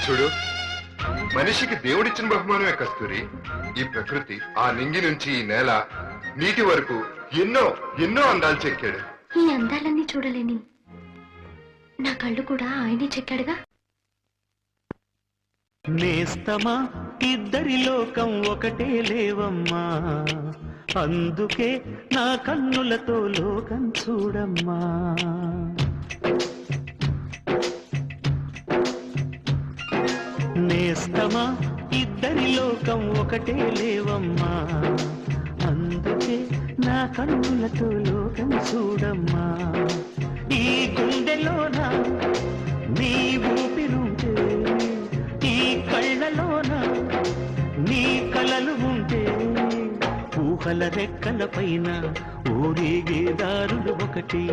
చూడు, మనిషికి దేవుడిచ్చిన బహుమానమే కస్తూరి ఈ ప్రకృతి. ఆ నింగి నుంచి ఈ నేల, నీటి వరకు ఎన్నో ఎన్నో అందాలు చెక్కాడు. ఈ అందాలన్నీ చూడలేని నా కళ్ళు కూడా ఆయనే చెక్కాడుగా. నేస్తమా ఇద్దరి లోకం ఒకటే లేవమ్మా, అందుకే నా కన్నులతో లోకం చూడమ్మా. నేస్తమా ఇద్దరి లోకం ఒకటే లేవమ్మా, అందుకే నా కన్నులతో లోకం చూడమ్మా. ఈ గుండెలోన నీ ఊపిరుంటే, ఈ కళ్ళలోన నీ కలలు ఉంటే, ఊహల రెక్కల పైన ఊరేగే దారులు ఒకటి,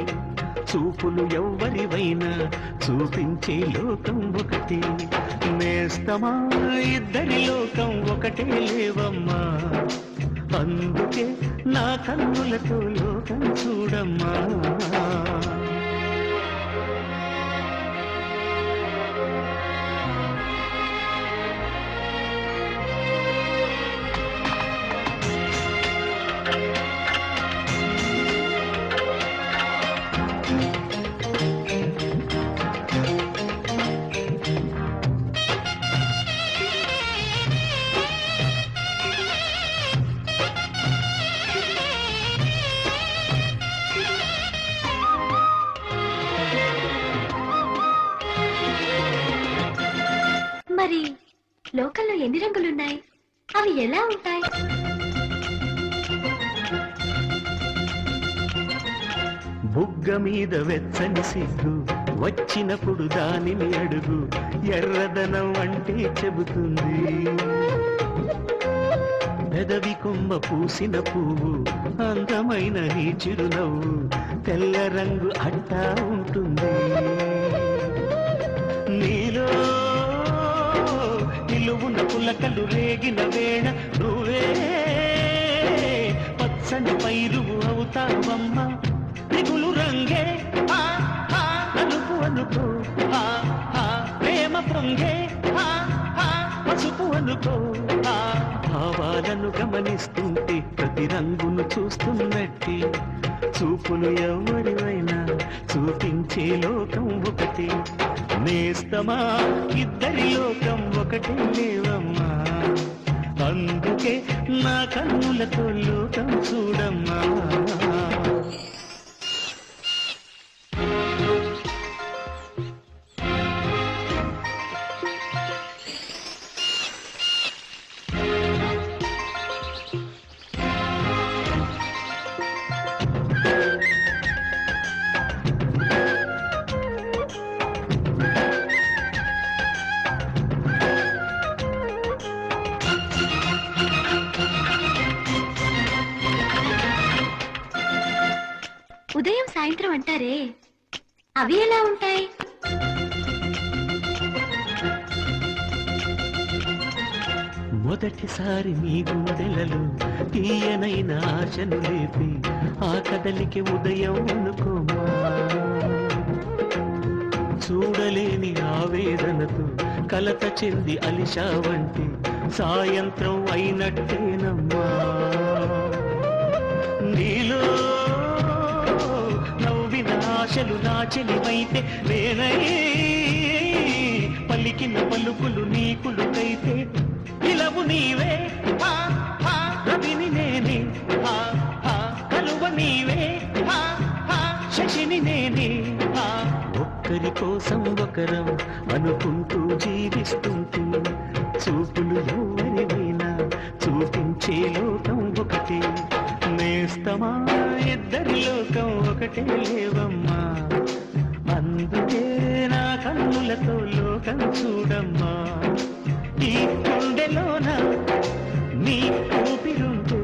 చూపులు ఎవ్వరివైనా చూపించే లోకం ఒకటి. నేస్తమా ఇద్దరి లోకం ఒకటే లేవమ్మా, అందుకే నా కన్నులతో లోకం చూడమ్మా. మరి లోకంలో ఎన్ని రంగులున్నాయి? అవి ఎలా ఉంటాయి? బుగ్గ మీద వెచ్చని సిగ్గు వచ్చినప్పుడు దానిని అడుగు, ఎర్రదనం అంటే చెబుతుంది. పెదవి కొమ్మ పూసిన పువ్వు అందమైన నీ చిరునవ్వు, తెల్ల రంగు అట్టా ఉంటుంది. నీలో నిలువున పులకలు రేగిన వేళ నువ్వే పచ్చని పైరువు అవుతావమ్మా. దిగులు రంగే అనుకు అనుకో, ప్రేమ పొంగే పసుపు అనుకో. భావాలను గమనిస్తుంటే ప్రతి రంగును చూస్తున్నట్టే, చూపులు ఎవరివైనా చూపించే లోకం ఒకటి. నేస్తమా ఇద్దరి లోకం ఒకటే లేవమ్మా, అందుకే నా కన్నులతో లోకం చూడమ్మా. ఉదయం సాయంత్రం అంటారే, అవి ఎలా ఉంటాయి? మొదటిసారి మీ గుండెలలో తీయనైన ఆశను లేపి, ఆ కదలికి ఉదయం అనుకోమా. చూడలేని ఆవేదనతో కలత చెంది అలిశావంటి, సాయంత్రం అయినట్టేనమ్మా. నీలో నవ్విన ఆశలు నా చెలివైతే నేనై, పలికిన పలుకులు నీకులుకైతే, ఇలవు నీవే రవిని నేనే, కలువ నీవే శశిని నేనే. ఒక్కరి కోసం ఒకరం అనుకుంటూ జీవిస్తుంటే, చూపులు ఎవరివైనా చూపించే లోకం ఒకటి. నేస్తమా ఇద్దరి లోకం ఒకటే లేవమ్మా, అందుకే నా కన్నులతో లోకం చూడమ్మా. ఈ గుండెలోన నీ ఊపిరుంటే,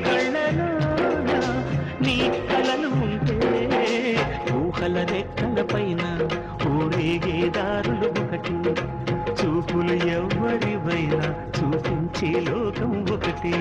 కళ్ళలోన నీ కలలు ఉంటే, ఊహల రెక్కల పైన ఊరేగే దారులు ఒకటి, చూపులు ఎవరివైనా చూపించే లోకం ఒకటి.